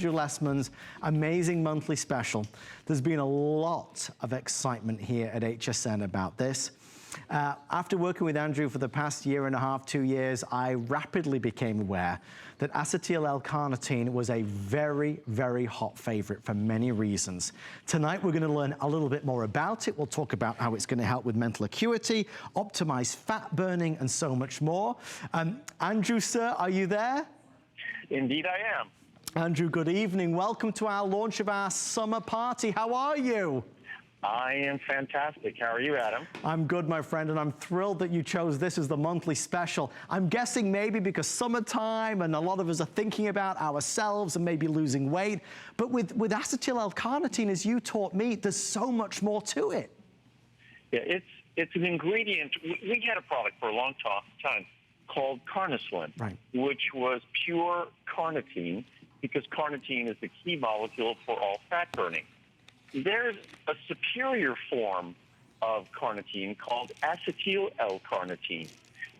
Andrew Lessman's amazing monthly special. There's been a lot of excitement here at HSN about this. After working with Andrew for the past year and a half, 2 years, I rapidly became aware that acetyl L-carnitine was a very, very hot favorite for many reasons. Tonight, we're going to learn a little bit more about it. We'll talk about how it's going to help with mental acuity, optimize fat burning, and so much more. Andrew, sir, are you there? Indeed, I am. Andrew, good evening. Welcome to our launch of our summer party. How are you? I am fantastic. How are you, Adam? I'm good, my friend, and I'm thrilled that you chose this as the monthly special. I'm guessing maybe because summertime and a lot of us are thinking about ourselves and maybe losing weight. But with acetyl L-carnitine, as you taught me, there's so much more to it. Yeah, it's an ingredient. We had a product for a long time called Carnislim, right, which was pure carnitine, because carnitine is the key molecule for all fat burning. There's a superior form of carnitine called acetyl L-carnitine.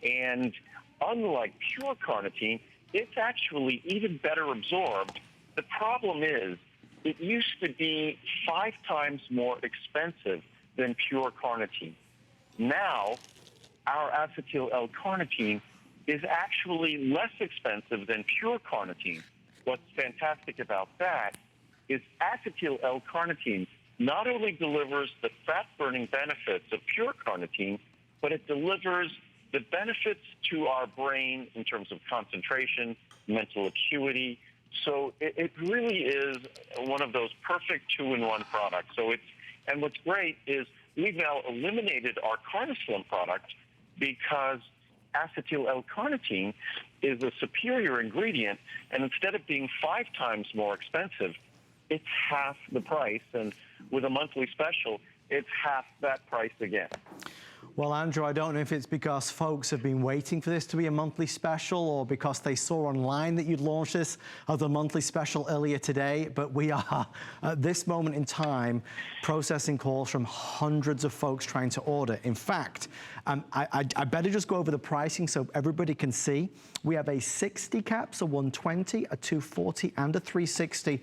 And unlike pure carnitine, it's actually even better absorbed. The problem is it used to be 5 times more expensive than pure carnitine. Now, our acetyl L-carnitine is actually less expensive than pure carnitine. What's fantastic about that is acetyl L-carnitine not only delivers the fat-burning benefits of pure carnitine, but it delivers the benefits to our brain in terms of concentration, mental acuity. So it really is one of those perfect 2-in-1 products. And what's great is we've now eliminated our Carnislim product because acetyl L-carnitine is a superior ingredient, and instead of being 5 times more expensive, it's half the price, and with a monthly special, it's half that price again. Well, Andrew, I don't know if it's because folks have been waiting for this to be a monthly special or because they saw online that you'd launched this as a monthly special earlier today, but we are, at this moment in time, processing calls from hundreds of folks trying to order. In fact, I better just go over the pricing so everybody can see. We have a 60 caps, a 120, a 240, and a 360.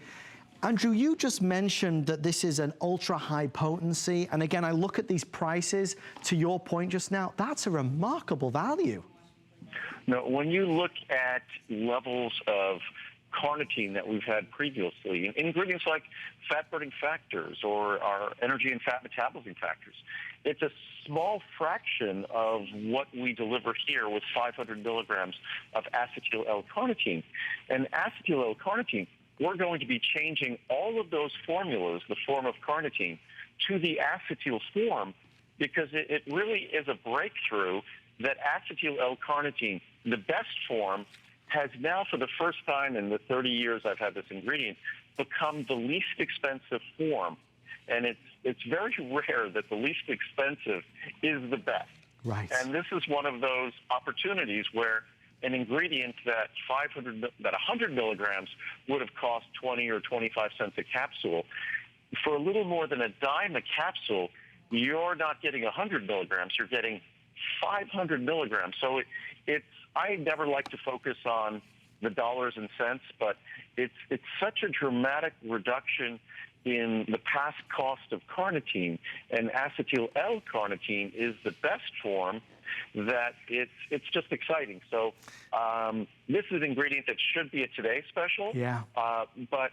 Andrew, you just mentioned that this is an ultra-high potency, and again, I look at these prices, to your point just now, that's a remarkable value. Now, when you look at levels of carnitine that we've had previously, ingredients like fat-burning factors or our energy and fat metabolism factors, it's a small fraction of what we deliver here with 500 milligrams of acetyl L-carnitine. And acetyl L-carnitine, we're going to be changing all of those formulas, the form of carnitine, to the acetyl form, because it really is a breakthrough that acetyl L-carnitine, the best form, has now, for the first time in the 30 years I've had this ingredient, become the least expensive form. And it's very rare that the least expensive is the best. Right. And this is one of those opportunities where an ingredient that 100 milligrams would have cost 20 or 25 cents a capsule, for a little more than a dime a capsule, you're not getting 100 milligrams, you're getting 500 milligrams. So I never like to focus on the dollars and cents, but it's such a dramatic reduction in the past cost of carnitine, and acetyl L-carnitine is the best form, that it's just exciting. So this is an ingredient that should be a Today special. Yeah. But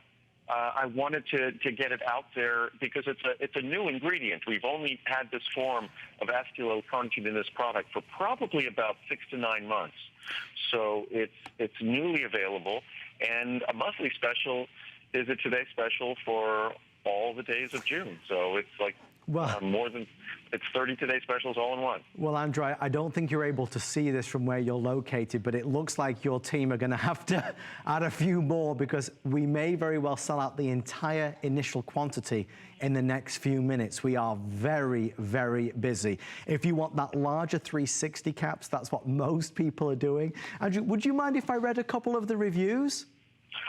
I wanted to get it out there because it's a new ingredient. We've only had this form of acetyl L-carnitine in this product for probably about 6 to 9 months. So it's newly available, and a monthly special is a Today special for all the days of June. So it's like it's 30 Today specials all in one. Well, Andrew, I don't think you're able to see this from where you're located, but it looks like your team are going to have to add a few more, because we may very well sell out the entire initial quantity in the next few minutes. We are very, very busy. If you want that larger 360 caps, that's what most people are doing. Andrew, would you mind if I read a couple of the reviews?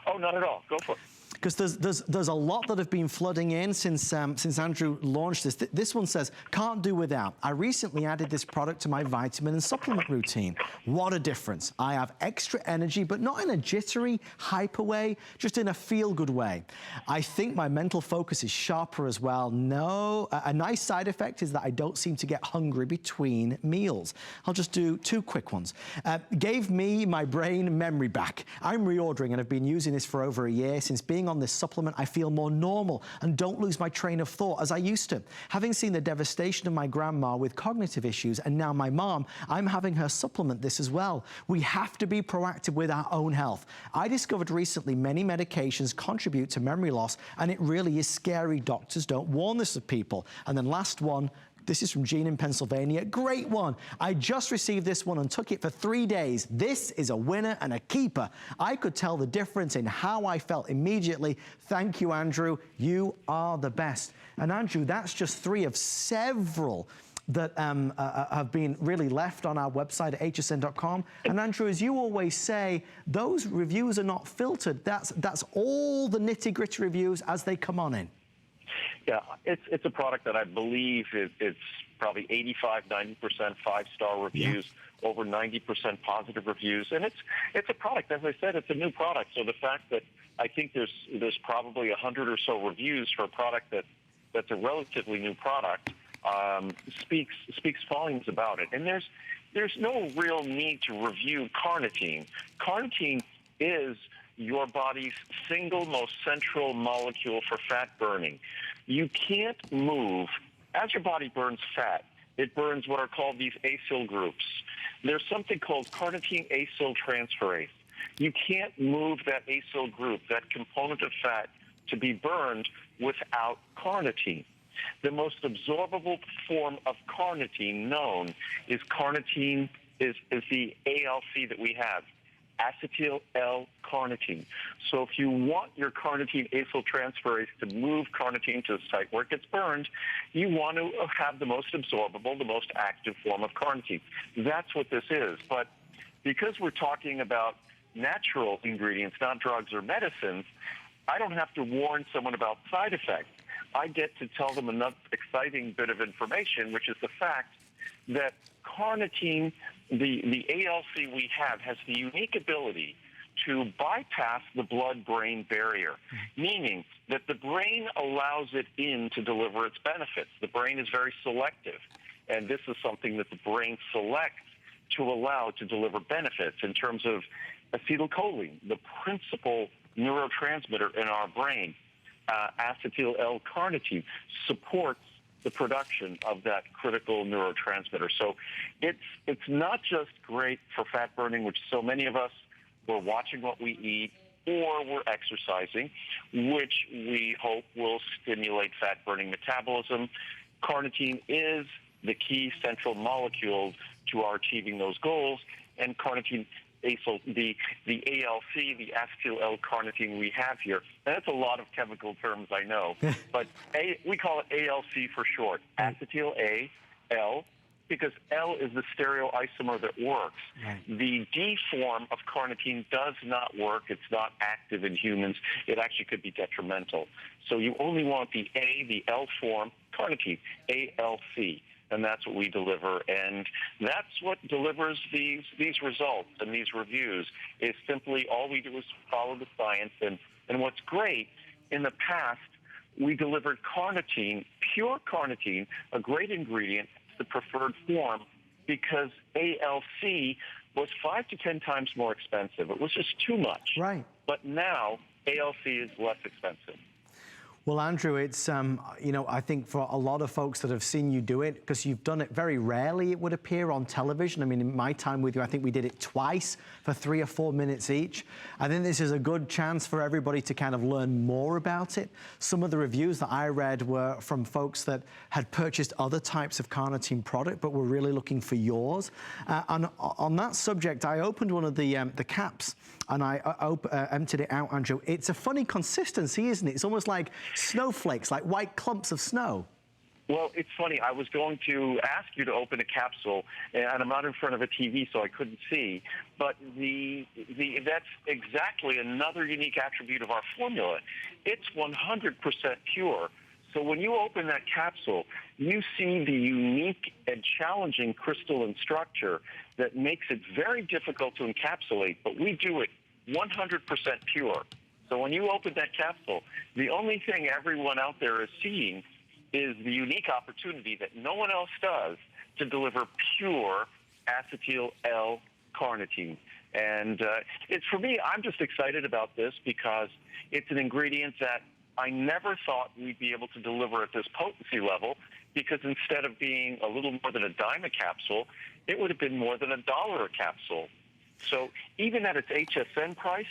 Oh, not at all. Go for it. because there's a lot that have been flooding in since Andrew launched this. This one says, can't do without. I recently added this product to my vitamin and supplement routine. What a difference. I have extra energy, but not in a jittery, hyper way, just in a feel-good way. I think my mental focus is sharper as well. No, a nice side effect is that I don't seem to get hungry between meals. I'll just do 2 quick ones. Gave me my brain memory back. I'm reordering and have been using this for over a year. Since being on this supplement, I feel more normal and don't lose my train of thought as I used to. Having seen the devastation of my grandma with cognitive issues and now my mom, I'm having her supplement this as well. We have to be proactive with our own health. I discovered recently many medications contribute to memory loss, and it really is scary. Doctors don't warn this of people. And then last one, this is from Jean in Pennsylvania. Great one. I just received this one and took it for 3 days. This is a winner and a keeper. I could tell the difference in how I felt immediately. Thank you, Andrew. You are the best. And Andrew, that's just 3 of several that have been really left on our website at hsn.com. And Andrew, as you always say, those reviews are not filtered. That's all the nitty-gritty reviews as they come on in. Yeah, it's a product that I believe it's probably 85–90% 5-star reviews, over 90% positive reviews, and it's a product. As I said, it's a new product. So the fact that I think there's probably 100 or so reviews for a product that's a relatively new product speaks volumes about it. And there's no real need to review carnitine. Carnitine is your body's single most central molecule for fat burning. You can't move. As your body burns fat, it burns what are called these acyl groups. There's something called carnitine acyl transferase. You can't move that acyl group, that component of fat, to be burned without carnitine. The most absorbable form of carnitine known is carnitine, is the ALC that we have. Acetyl L-carnitine. So if you want your carnitine acyl transferase to move carnitine to the site where it gets burned, you want to have the most absorbable, the most active form of carnitine. That's what this is. But because we're talking about natural ingredients, not drugs or medicines, I don't have to warn someone about side effects. I get to tell them another exciting bit of information, which is the fact that carnitine, the ALC we have, has the unique ability to bypass the blood-brain barrier, meaning that the brain allows it in to deliver its benefits. The brain is very selective, and this is something that the brain selects to allow to deliver benefits in terms of acetylcholine, the principal neurotransmitter in our brain. Acetyl L-carnitine supports the production of that critical neurotransmitter. So it's not just great for fat burning, which so many of us, we're watching what we eat or we're exercising, which we hope will stimulate fat burning metabolism. Carnitine is the key central molecule to our achieving those goals, and carnitine acyl, the ALC, the acetyl L-carnitine we have here. That's a lot of chemical terms, I know, but we call it ALC for short, acetyl A-L, because L is the stereoisomer that works. Right. The D form of carnitine does not work. It's not active in humans. It actually could be detrimental. So you only want the A, the L form, carnitine, ALC. And that's what we deliver, and that's what delivers these results and these reviews. Is simply all we do is follow the science. And what's great, in the past, we delivered carnitine, pure carnitine, a great ingredient, the preferred form, because ALC was 5 to 10 times more expensive. It was just too much. Right. But now ALC is less expensive. Well, Andrew, it's, you know, I think for a lot of folks that have seen you do it, because you've done it very rarely, it would appear, on television. I mean, in my time with you, I think we did it twice for 3 or 4 minutes each. I think this is a good chance for everybody to kind of learn more about it. Some of the reviews that I read were from folks that had purchased other types of carnitine product, but were really looking for yours. And on that subject, I opened one of the caps, and I emptied it out, Andrew. It's a funny consistency, isn't it? It's almost like snowflakes, like white clumps of snow. Well, it's funny. I was going to ask you to open a capsule, and I'm not in front of a TV, so I couldn't see. But that's exactly another unique attribute of our formula. It's 100% pure. So when you open that capsule, you see the unique and challenging crystalline structure that makes it very difficult to encapsulate, but we do it 100% pure. So when you open that capsule, the only thing everyone out there is seeing is the unique opportunity that no one else does to deliver pure acetyl L-carnitine. And it's, for me, I'm just excited about this because it's an ingredient that I never thought we'd be able to deliver at this potency level, because instead of being a little more than a dime a capsule, it would have been more than $1 a capsule. So even at its HSN price,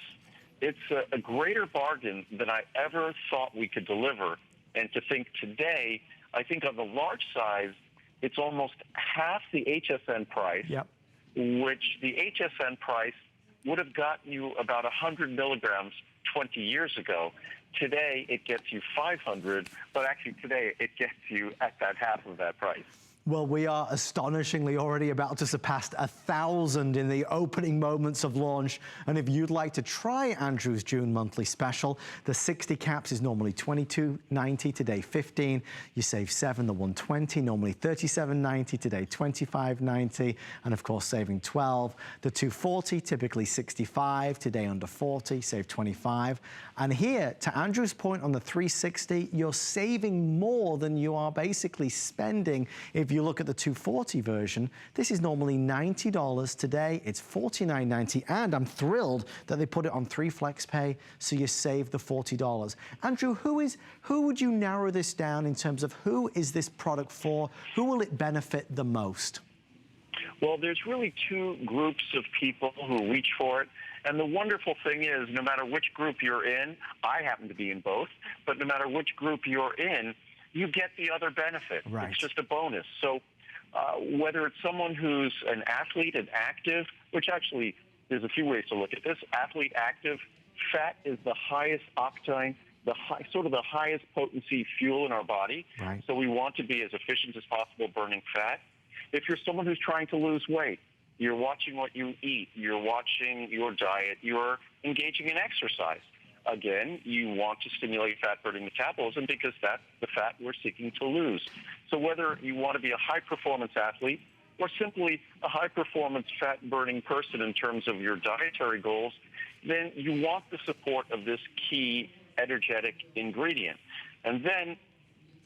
it's a greater bargain than I ever thought we could deliver. And to think today, I think on the large size, it's almost half the HSN price, Yep. which the HSN price would have gotten you about 100 milligrams 20 years ago. Today, it gets you 500, but actually today, it gets you at that half of that price. Well, we are astonishingly already about to surpass 1,000 in the opening moments of launch. And if you'd like to try Andrew's June monthly special, the 60 caps is normally $22.90, today $15. You save 7, the 120, normally $37.90, today $25.90. And of course, saving 12. The 240, typically $65, today under 40, save 25. And here, to Andrew's point on the 360, you're saving more than you are basically spending. If you look at the 240 version, this is normally $90. Today, it's $49.90. And I'm thrilled that they put it on 3 flex pay, so you save the $40. Andrew, who would you narrow this down in terms of who is this product for? Who will it benefit the most? Well, there's really 2 groups of people who reach for it. And the wonderful thing is, no matter which group you're in, I happen to be in both, but no matter which group you're in, you get the other benefit. Right. It's just a bonus. So whether it's someone who's an athlete and active, which actually there's a few ways to look at this. Athlete active, fat is the highest octane, sort of the highest potency fuel in our body. Right. So we want to be as efficient as possible burning fat. If you're someone who's trying to lose weight, you're watching what you eat, you're watching your diet, you're engaging in exercise. Again, you want to stimulate fat-burning metabolism because that's the fat we're seeking to lose. So whether you want to be a high-performance athlete or simply a high-performance fat-burning person in terms of your dietary goals, then you want the support of this key energetic ingredient. And then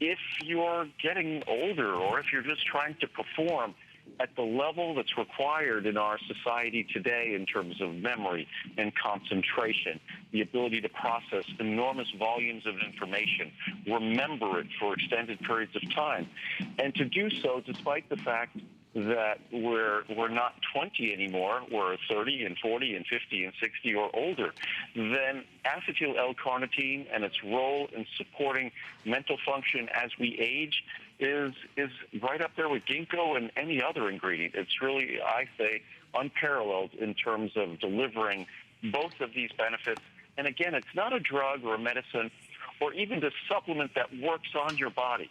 if you're getting older or if you're just trying to perform at the level that's required in our society today in terms of memory and concentration, the ability to process enormous volumes of information, remember it for extended periods of time, and to do so despite the fact that we're not 20 anymore, we're 30 and 40 and 50 and 60 or older, then acetyl L-carnitine and its role in supporting mental function as we age is right up there with ginkgo and any other ingredient. It's really, I say, unparalleled in terms of delivering both of these benefits. And again, it's not a drug or a medicine or even a supplement that works on your body.